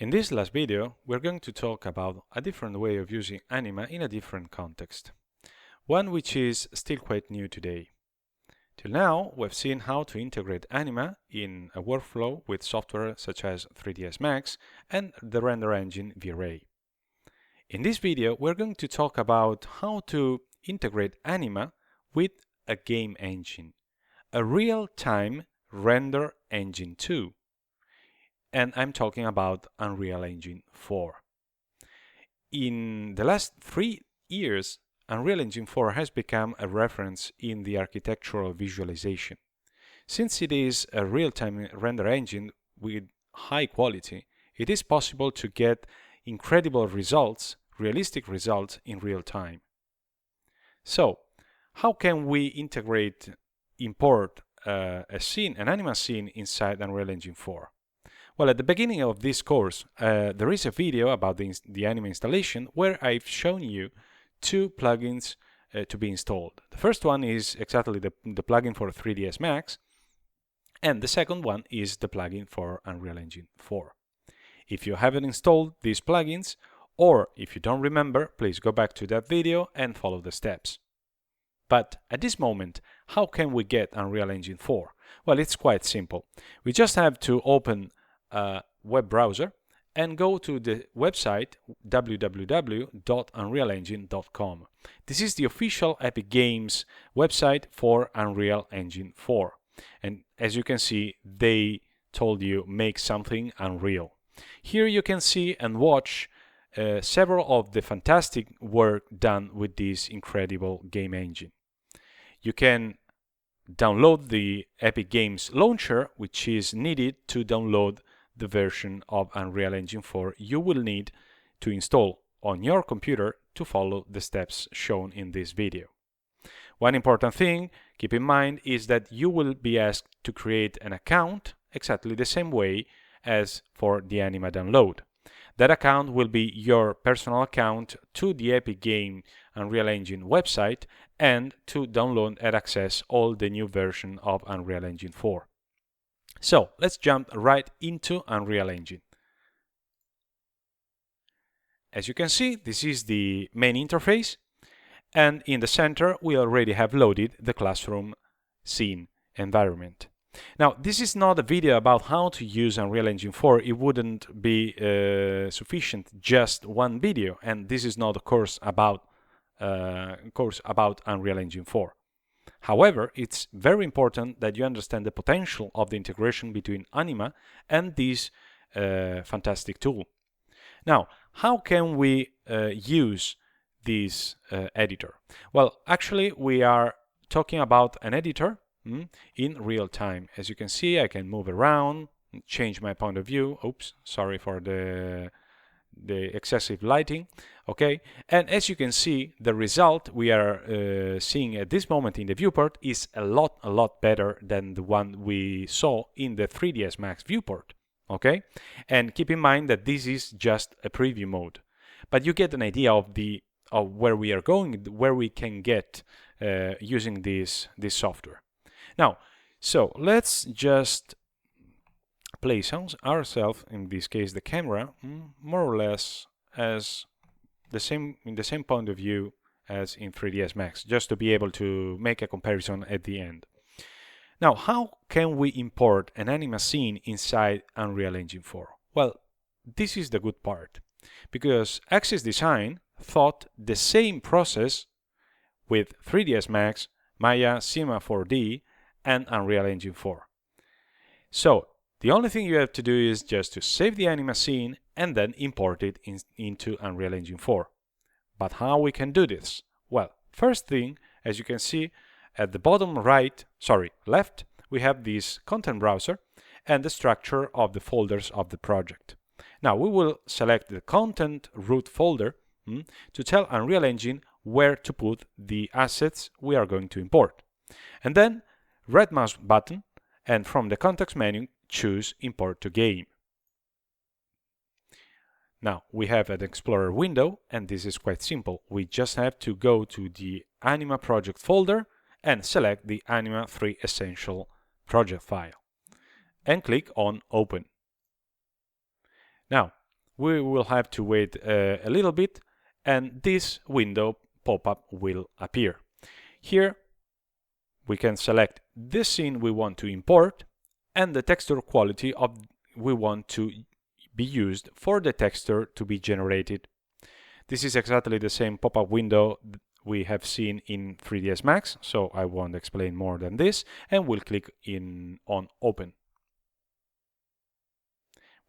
In this last video, we're going to talk about a different way of using Anima in a different context, one which is still quite new today. Till now, we've seen how to integrate Anima in a workflow with software such as 3ds Max and the render engine V-Ray. In this video, we're going to talk about how to integrate Anima with a game engine, a real-time render engine too. And I'm talking about Unreal Engine 4. In the last 3 years, Unreal Engine 4 has become a reference in the architectural visualization. Since it is a real-time render engine with high quality, it is possible to get incredible results, realistic results in real time. So, how can we import an Anima scene inside Unreal Engine 4? Well, at the beginning of this course, there is a video about the Anima installation where I've shown you 2 plugins to be installed. The first one is exactly the plugin for 3ds Max, and the second one is the plugin for Unreal Engine 4. If you haven't installed these plugins, or if you don't remember, please go back to that video and follow the steps. But at this moment, how can we get Unreal Engine 4? Well, it's quite simple. We just have to open a web browser and go to the website www.unrealengine.com. This is the official Epic Games website for Unreal Engine 4. And as you can see, they told you make something unreal. Here you can see and watch several of the fantastic work done with this incredible game engine. You can download the Epic Games launcher, which is needed to download the version of Unreal Engine 4 you will need to install on your computer to follow the steps shown in this video. One important thing, keep in mind, is that you will be asked to create an account exactly the same way as for the Anima download. That account will be your personal account to the Epic Game Unreal Engine website and to download and access all the new version of Unreal Engine 4. So, let's jump right into Unreal Engine. As you can see, this is the main interface, and in the center we already have loaded the classroom scene environment. Now, this is not a video about how to use Unreal Engine 4. It wouldn't be sufficient just one video, and this is not a course about Unreal Engine 4. However, it's very important that you understand the potential of the integration between Anima and this fantastic tool. Now, how can we use this editor? Well, actually, we are talking about an editor in real time. As you can see, I can move around, change my point of view. Oops, sorry for the excessive lighting. Okay, and as you can see, the result we are seeing at this moment in the viewport is a lot better than the one we saw in the 3ds Max viewport. Okay, and keep in mind that this is just a preview mode, but you get an idea of where we are going, where we can get using this software. Now, so let's just place ourselves, in this case the camera, more or less as in the same point of view as in 3ds Max, just to be able to make a comparison at the end. Now, how can we import an Anima scene inside Unreal Engine 4? Well, this is the good part, because Axis Design thought the same process with 3ds Max, Maya, Cinema 4D, and Unreal Engine 4. So, the only thing you have to do is just to save the Anima scene and then import it into Unreal Engine 4. But how we can do this? Well, first thing, as you can see at the bottom left, we have this content browser and the structure of the folders of the project. Now we will select the content root folder to tell Unreal Engine where to put the assets we are going to import. And then right mouse button, and from the context menu choose Import to Game. Now we have an Explorer window, and this is quite simple. We just have to go to the Anima project folder and select the Anima 3 Essential project file and click on Open. Now we will have to wait a little bit, and this window pop-up will appear. Here we can select the scene we want to import and the texture quality of we want to be used for the texture to be generated. This is exactly the same pop-up window we have seen in 3ds Max, so I won't explain more than this, and we'll click on Open.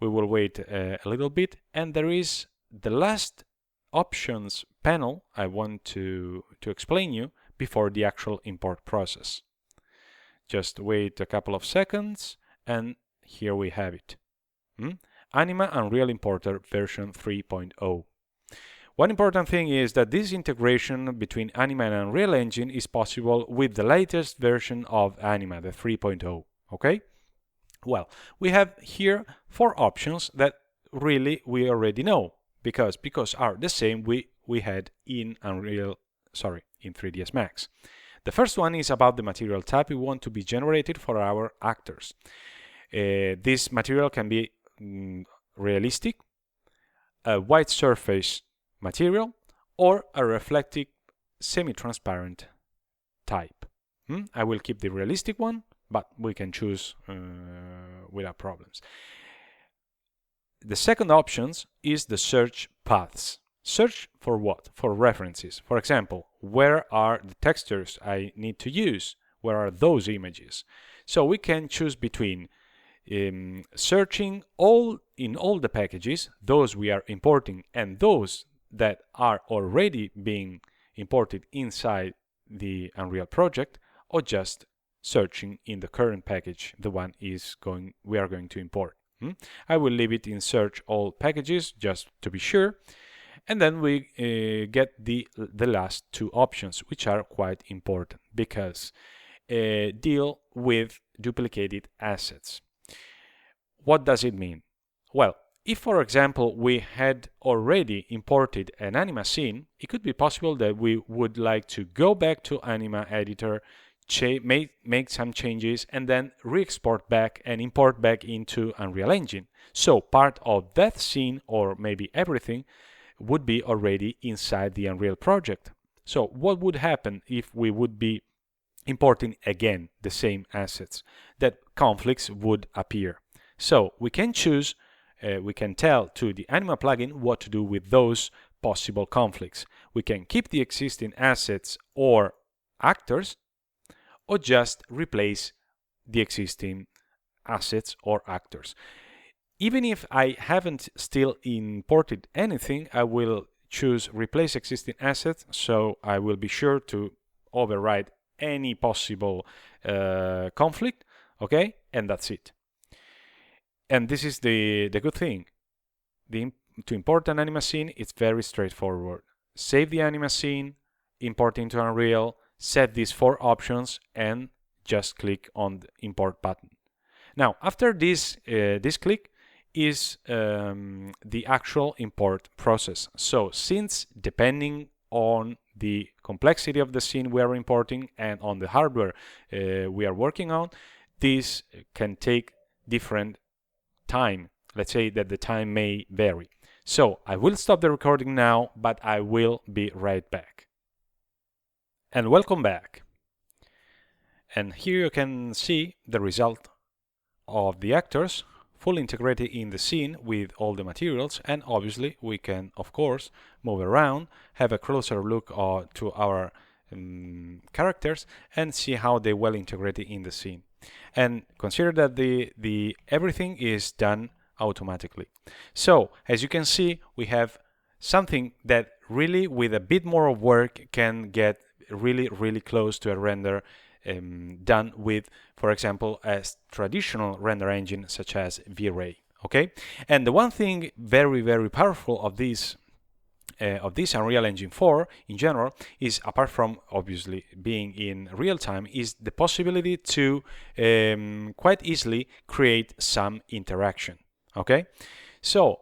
We will wait a little bit, and there is the last options panel I want to explain you before the actual import process. Just wait a couple of seconds, and here we have it. Anima Unreal Importer version 3.0. One important thing is that this integration between Anima and Unreal Engine is possible with the latest version of Anima, the 3.0. Okay? Well, we have here 4 options that really we already know because are the same we had in in 3ds Max. The first one is about the material type we want to be generated for our actors. This material can be realistic, a white surface material, or a reflective semi-transparent type. I will keep the realistic one, but we can choose without problems. The second option is the search paths. Search for what? For references. For example, where are the textures I need to use? Where are those images? So we can choose between searching in all the packages, those we are importing and those that are already being imported inside the Unreal project, or just searching in the current package, the one we are going to import. I will leave it in search all packages just to be sure, and then we get the last 2 options, which are quite important because deal with duplicated assets. What does it mean? Well, if, for example, we had already imported an Anima scene, it could be possible that we would like to go back to Anima editor, make some changes, and then re-export back and import back into Unreal Engine. So part of that scene, or maybe everything, would be already inside the Unreal project. So what would happen if we would be importing again the same assets? That conflicts would appear. So we can choose, we can tell to the Anima plugin what to do with those possible conflicts. We can keep the existing assets or actors, or just replace the existing assets or actors. Even if I haven't still imported anything, I will choose replace existing assets, so I will be sure to override any possible conflict, okay? And that's it. And this is the good thing. To import an Anima scene, it's very straightforward. Save the Anima scene, import into Unreal, set these 4 options, and just click on the import button. Now, after this click is the actual import process. So, since depending on the complexity of the scene we are importing and on the hardware we are working on, this can take different time. Let's say that the time may vary. So I will stop the recording now, but I will be right back. And welcome back. And here you can see the result of the actors fully integrated in the scene with all the materials, and obviously we can, of course, move around, have a closer look to our characters and see how they well integrated in the scene. And consider that the everything is done automatically. So as you can see, we have something that really with a bit more of work can get really close to a render done with, for example, a traditional render engine such as V-Ray. Okay, and the one thing very powerful of this Unreal Engine 4 in general is, apart from obviously being in real time, is the possibility to quite easily create some interaction. Okay, so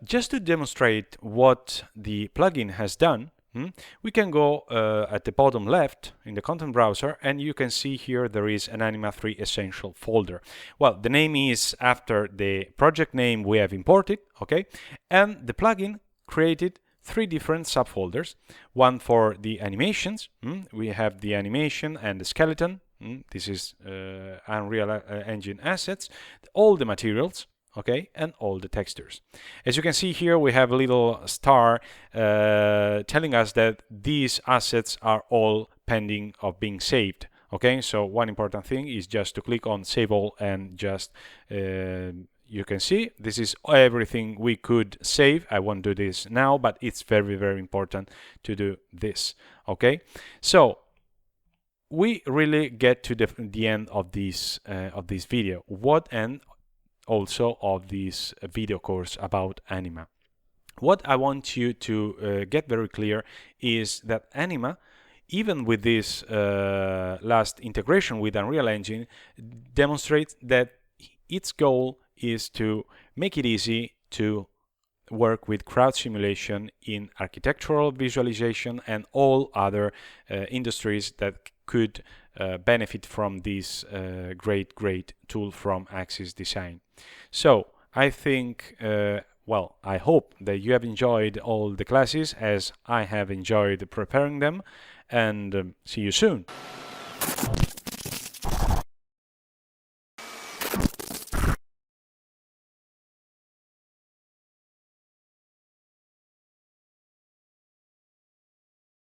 just to demonstrate what the plugin has done, we can go at the bottom left in the content browser, and you can see here there is an Anima 3 Essential folder. Well, the name is after the project name we have imported, okay? And the plugin created 3 different subfolders. One for the animations. We have the animation and the skeleton. This is Unreal Engine assets. All the materials, okay, and all the textures. As you can see here, we have a little star telling us that these assets are all pending of being saved. Okay, so one important thing is just to click on Save All, and just you can see this is everything we could save. I won't do this now, but it's very, very important to do this. Okay, so we really get to the end of this video. And also of this video course about Anima. What I want you to get very clear is that Anima, even with this last integration with Unreal Engine, demonstrates that its goal is to make it easy to work with crowd simulation in architectural visualization and all other industries that could benefit from this great tool from Axis Design. So I think, well, I hope that you have enjoyed all the classes as I have enjoyed preparing them, and see you soon.